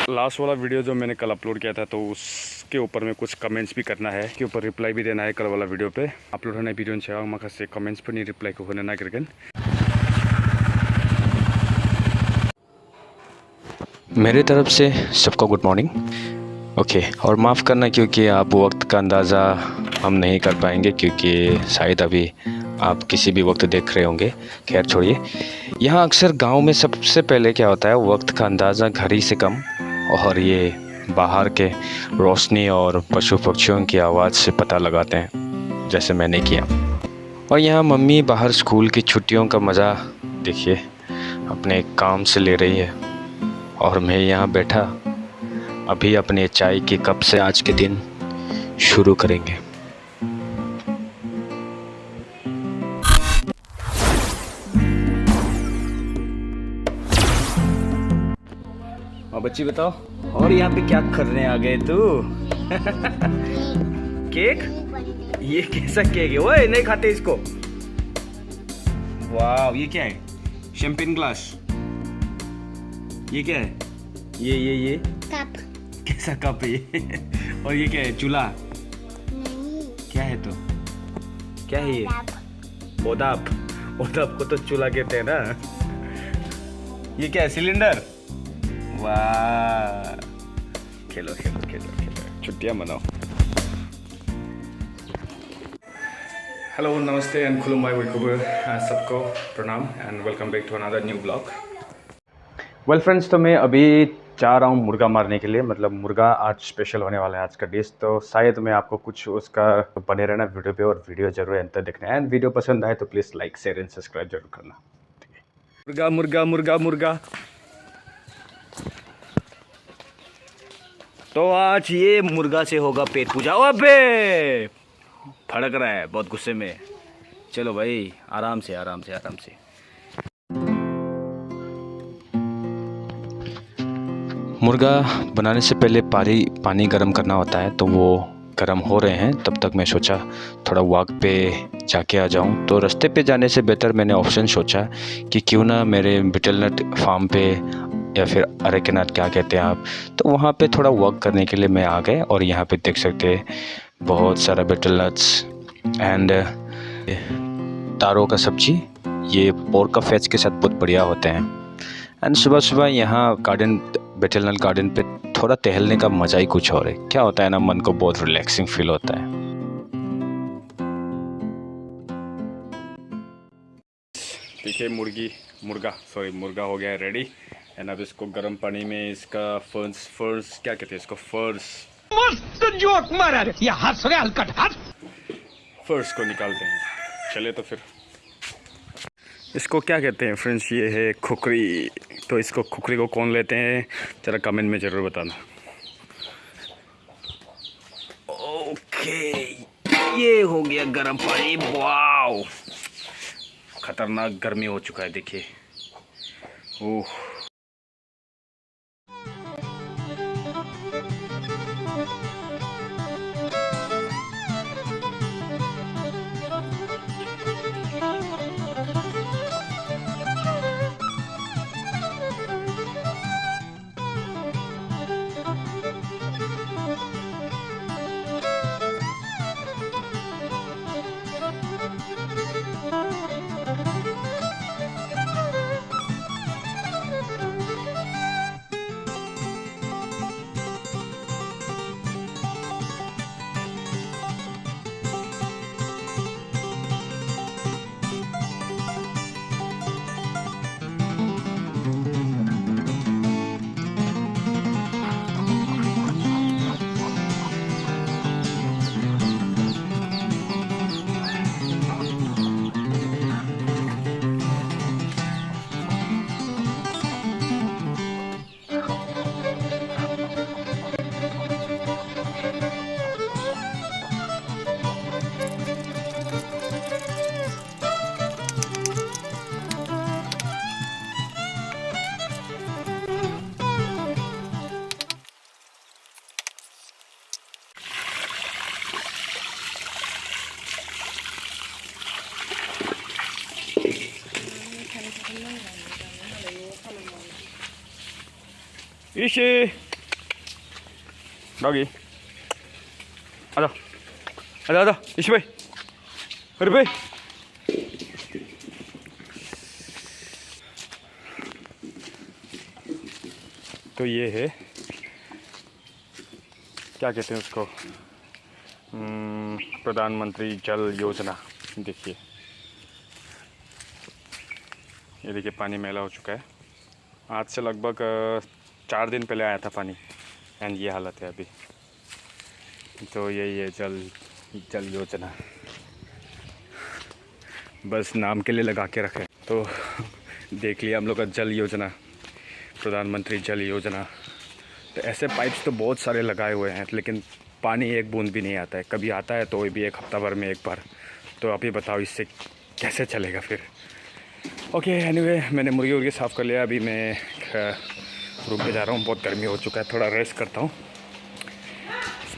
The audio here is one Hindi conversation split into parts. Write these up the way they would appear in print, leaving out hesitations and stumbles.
लास्ट वाला वीडियो जो मैंने कल अपलोड किया था तो उसके ऊपर में कुछ कमेंट्स भी करना है, के ऊपर रिप्लाई भी देना है। कल वाला वीडियो पे अपलोड होने वीडियो से माखासे कमेंट्स पर नहीं रिप्लाई को होने नागिरगोन। मेरे तरफ से सबको गुड मॉर्निंग। ओके, और माफ़ करना क्योंकि आप वक्त का अंदाज़ा हम नहीं कर पाएंगे क्योंकि शायद अभी आप किसी भी वक्त देख रहे होंगे। खैर छोड़िए, यहाँ अक्सर गांव में सबसे पहले क्या होता है, वक्त का अंदाज़ा घड़ी से कम और ये बाहर के रोशनी और पशु पक्षियों की आवाज़ से पता लगाते हैं, जैसे मैंने किया। और यहाँ मम्मी बाहर स्कूल की छुट्टियों का मज़ा देखिए अपने काम से ले रही है और मैं यहाँ बैठा अभी अपने चाय के कप से आज के दिन शुरू करेंगे। और बच्ची बताओ, और यहाँ पे क्या करने आ गए तू? केक? ये कैसा केक है? ओए नहीं खाते इसको। वाह, ये क्या है? Champagne glass. ये क्या है? ये कप। कैसा कप है ये? और ये क्या है? चूल्हा? नहीं। क्या है तो? क्या है ये? ओदाप। ओदाप को तो चूल्हा कहते हैं ना। ये क्या है? सिलेंडर? वाह, खेलो खेलो खेलो खेलो, छुट्टियां मनाओ। हेलो, नमस्ते एंड खुलुमबाय बयखौबो सबको प्रणाम and welcome back to another new blog. Well friends, तो मैं अभी जा रहा हूँ मुर्गा मारने के लिए। मतलब मुर्गा आज स्पेशल होने वाला है, आज का डिश। तो शायद मैं आपको कुछ उसका बने रहना वीडियो पे और वीडियो जरूर अंत तक देखना है। एंड वीडियो पसंद आए तो please like share and subscribe जरूर करना। मुर्गा मुर्गा मुर्गा मुर्गा। तो आज ये मुर्गा से होगा पेट पूजा। अबे फड़क रहा है बहुत गुस्से में। चलो भाई, आराम से आराम से आराम से। मुर्गा बनाने से पहले पानी गर्म करना होता है, तो वो गर्म हो रहे हैं। तब तक मैं सोचा थोड़ा वॉक पे जाके आ जाऊं। तो रास्ते पे जाने से बेहतर मैंने ऑप्शन सोचा कि क्यों ना मेरे बिटल नट फार्म पे, या फिर अरेकेनट क्या कहते हैं आप, तो वहाँ पे थोड़ा वॉक करने के लिए मैं आ गए। और यहाँ पे देख सकते हैं बहुत सारा बिटल नट्स एंड तारों का सब्जी। ये पोर्क का फेज के साथ बहुत बढ़िया होते हैं। एंड सुबह सुबह यहाँ बिटल नट गार्डन पे थोड़ा टहलने का मज़ा ही कुछ और है। क्या होता है ना, मन को बहुत रिलैक्सिंग फील होता है। देखिए मुर्गा हो गया है रेडी। एंड अब इसको गर्म पानी में इसका फर्स क्या कहते हैं इसको? मस्त जोक मारा रे, ये हंस रहे हलकट हंस। फर्स को निकालते हैं। चले तो फिर इसको क्या कहते हैं फ्रेंड्स? ये है खुखरी। तो इसको खुखरी को कौन लेते हैं जरा कमेंट में ज़रूर बताना। ओके, ये हो गया गर्म पानी। वाओ, खतरनाक गर्मी हो चुका है देखिए। ओह, इशे डॉगी आजा आजा आजा ईशु भाई, अरे भाई तो ये है, क्या कहते हैं उसको, प्रधानमंत्री जल योजना। देखिए ये देखिए पानी मैला हो चुका है। आज से लगभग 4 दिन पहले आया था पानी एंड ये हालत है अभी। तो यही है जल योजना, बस नाम के लिए लगा के रखे। तो देख लिया हम लोग का जल योजना, प्रधानमंत्री जल योजना। तो ऐसे पाइप्स तो बहुत सारे लगाए हुए हैं, लेकिन पानी एक बूंद भी नहीं आता है। कभी आता है तो भी 1 हफ्ता भर में एक बार। तो आप ही बताओ इससे कैसे चलेगा फिर। ओके एनीवे, मैंने मुर्गी साफ़ कर लिया। अभी मैं रूम पे जा रहा हूँ, बहुत गर्मी हो चुका है, थोड़ा रेस्ट करता हूँ।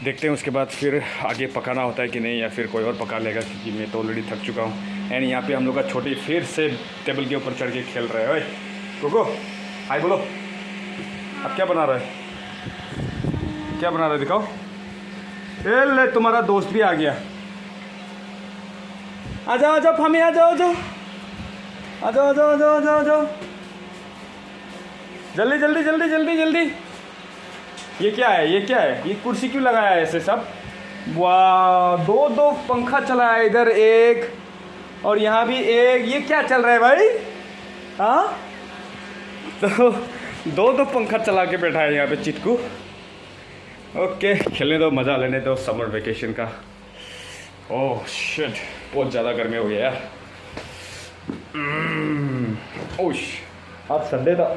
देखते हैं उसके बाद फिर आगे पकाना होता है कि नहीं, या फिर कोई और पका लेगा, क्योंकि मैं तो ऑलरेडी थक चुका हूँ। एंड यहाँ पे हम लोग का छोटी फिर से टेबल के ऊपर चढ़ के खेल रहे हैं। ओए कोको हाय बोलो, अब क्या बना रहा है, क्या बना रहा है दिखाओ। ए ले तुम्हारा दोस्त भी आ गया, आ जाओ आ जाओ फामी, आ जाओ आ जाओ आ जाओ आ जाओ आ जाओ आ जाओ आ जाओ, जल्दी जल्दी जल्दी जल्दी जल्दी। ये क्या है, ये क्या है, ये कुर्सी क्यों लगाया है ऐसे सब। वाह, दो पंखा चला है, इधर एक और यहाँ भी एक। ये क्या चल रहा है भाई, हाँ। तो दो पंखा चला के बैठा है यहाँ पे चिटकू। ओके खेलने दो, मज़ा लेने दो समर वेकेशन का। ओह शिट, बहुत ज़्यादा गर्मी हो गया यार। ओश, आज संडे था,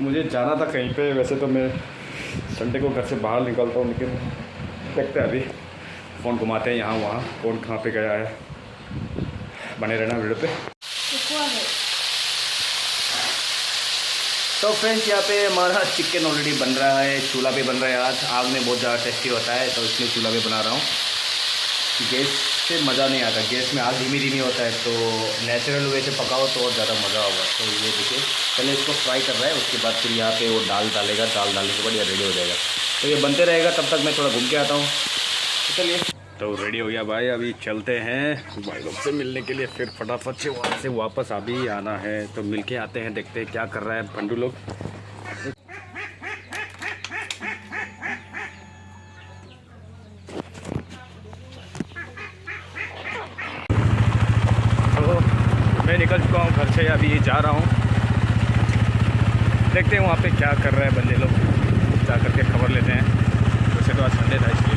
मुझे जाना था कहीं पे। वैसे तो मैं संडे को घर से बाहर निकलता हूँ, लेकिन देखते हैं अभी। फ़ोन घुमाते हैं यहाँ वहाँ, कौन कहाँ पे गया है। बने रहना वीडियो पे। तो फ्रेंड्स यहाँ पे हमारा चिकन ऑलरेडी बन रहा है, चूल्हा पे बन रहा है। आज आग में बहुत ज़्यादा टेस्टी होता है, तो इसलिए चूल्हा पे बना रहा हूँ। गैस से मज़ा नहीं आता, गैस में आग धीमी होता है। तो नेचुरल वे से पकाओ तो और ज़्यादा मज़ा होगा। तो ये देखिए पहले इसको फ्राई कर रहा है, उसके बाद फिर यहाँ पे वो दाल डालेगा, दाल डालने के बाद ये रेडी हो जाएगा। तो ये बनते रहेगा, तब तक मैं थोड़ा घूम के आता हूँ। तो चलिए, तो रेडी हो गया भाई, अभी चलते हैं भाई लोग से मिलने के लिए। फिर फटाफट से वहाँ से वापस अभी आना है, तो मिल के आते हैं, देखते हैं क्या कर रहा है पंडू लोग। मैं निकल चुका हूँ घर से, अभी जा रहा हूँ, देखते हैं वहाँ पे क्या कर रहे हैं बंदे लोग, जा करके खबर लेते हैं। वैसे तो आज संडे था इसलिए।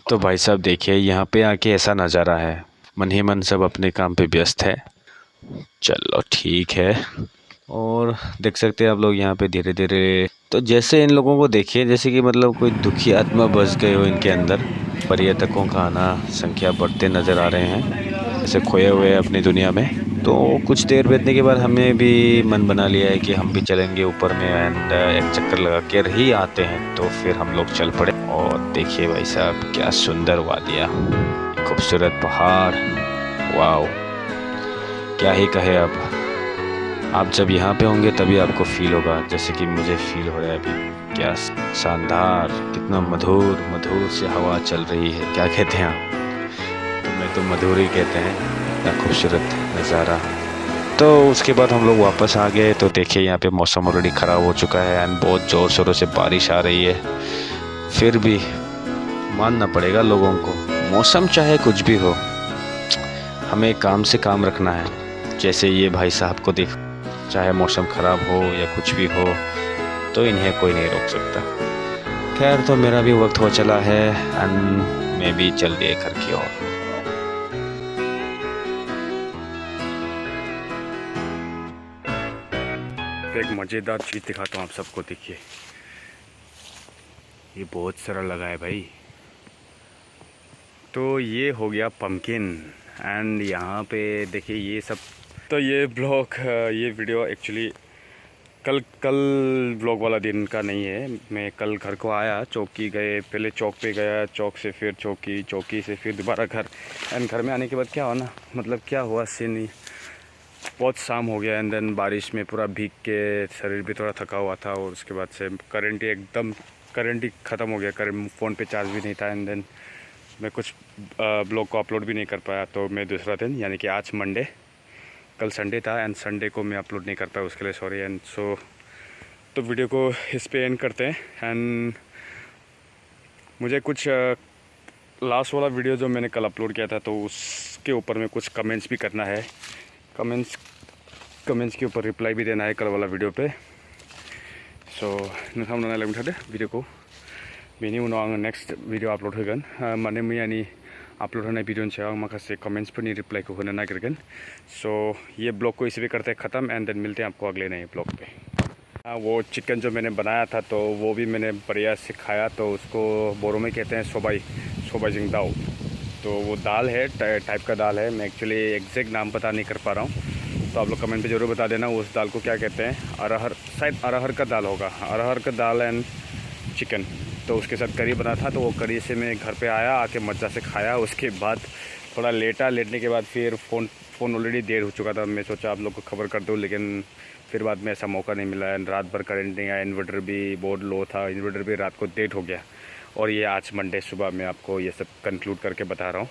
तो भाई साहब देखिए, यहाँ पे आके ऐसा नज़ारा है, मन ही मन सब अपने काम पे व्यस्त है। चलो ठीक है। और देख सकते हैं आप लोग यहाँ पे धीरे धीरे, तो जैसे इन लोगों को देखिए जैसे कि मतलब कोई दुखी आत्मा बस गए हो इनके अंदर। पर्यटकों का आना संख्या बढ़ते नज़र आ रहे हैं, जैसे खोए हुए हैं अपनी दुनिया में। तो कुछ देर बीतने के बाद हमें भी मन बना लिया है कि हम भी चलेंगे ऊपर में, एंड एक चक्कर लगा कर ही आते हैं। तो फिर हम लोग चल पड़े। और देखिए भाई साहब, क्या सुंदर वादियाँ, खूबसूरत पहाड़, वाओ, क्या ही कहे। अब आप जब यहाँ पे होंगे तभी आपको फील होगा, जैसे कि मुझे फील हो रहा है अभी। क्या शानदार, कितना मधुर मधुर से हवा चल रही है, क्या कहते हैं आप? तो मैं तो मधुर ही कहते हैं, क्या खूबसूरत नज़ारा। तो उसके बाद हम लोग वापस आ गए। तो देखिए यहाँ पे मौसम ऑलरेडी ख़राब हो चुका है एंड बहुत ज़ोर शोरों से बारिश आ रही है। फिर भी मानना पड़ेगा लोगों को, मौसम चाहे कुछ भी हो, हमें काम से काम रखना है। जैसे ये भाई साहब को देख, चाहे मौसम ख़राब हो या कुछ भी हो, तो इन्हें कोई नहीं रोक सकता। खैर, तो मेरा भी वक्त हो चला है एंड मैं भी चल दिए घर की ओर। एक मज़ेदार चीज़ दिखाता हूँ आप सबको, देखिए ये बहुत सारा लगा है भाई, तो ये हो गया पम्पकिन एंड यहाँ पे देखिए ये सब। तो ये ब्लॉग ये वीडियो एक्चुअली कल ब्लॉग वाला दिन का नहीं है। मैं कल घर को आया, चौकी गए, पहले चौक पे गया, चौक से फिर चौकी से फिर दोबारा घर। एंड घर में आने के बाद क्या हुआ ना, मतलब क्या हुआ सीन ही, बहुत शाम हो गया एंड देन बारिश में पूरा भीग के शरीर भी थोड़ा थका हुआ था। और उसके बाद से करंट ही ख़त्म हो गया, फ़ोन पे चार्ज भी नहीं था। एंड देन मैं कुछ ब्लॉग को अपलोड भी नहीं कर पाया। तो मैं दूसरा दिन यानी कि आज मंडे, कल संडे था एंड संडे को मैं अपलोड नहीं कर पाया, उसके लिए सॉरी। एंड सो तो वीडियो को इस पे एंड करते हैं। एंड मुझे कुछ लास्ट वाला वीडियो जो मैंने कल अपलोड किया था तो उसके ऊपर में कुछ कमेंट्स भी करना है, कमेंट्स के ऊपर रिप्लाई भी देना है कल वाला वीडियो पे। सो नोंथांमोना नायलांबाय थादो वीडियोखौ, बेनि उनाव आङो नेक्स्ट वीडियो अपलोड होगोन। माने मैयानि अपलोड होनाय वीडियोनि सायाव आं माखासे कमेंट्सफोरनि रिप्लाइखौ होनो नागिरगोन। सो ये ब्लॉग को इसी पे करते हैं ख़त्म एंड देन मिलते हैं आपको अगले नए ब्लॉग पे। वो चिकन जो मैंने बनाया था तो वो भी मैंने बढ़िया से खाया। तो उसको बोरो में कहते हैं सोबाइजिंग दाल। तो वो दाल है, टाइप का दाल है। मैं एक्चुअली एग्जैक्ट नाम पता नहीं कर पा रहा हूँ, तो आप लोग कमेंट पे ज़रूर बता देना उस दाल को क्या कहते हैं। अरहर, शायद अरहर का दाल होगा, अरहर का दाल एंड चिकन। तो उसके साथ करी बना था, तो वो करी से मैं घर पे आया, आके मज़ा से खाया। उसके बाद थोड़ा लेटने के बाद फिर फ़ोन ऑलरेडी देर हो चुका था। मैं सोचा आप लोग को खबर कर दूँ, लेकिन फिर बाद में ऐसा मौका नहीं मिला। एंड रात भर करंट नहीं आया, इन्वर्टर भी बहुत लो था, इन्वर्टर भी रात को डेड हो गया। और ये आज मंडे सुबह मैं आपको ये सब कंक्लूड करके बता रहा हूँ।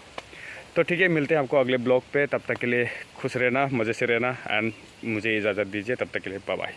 तो ठीक है, मिलते हैं आपको अगले ब्लॉग पे। तब तक के लिए खुश रहना, मज़े से रहना एंड मुझे इजाज़त दीजिए। तब तक के लिए बाय बाय।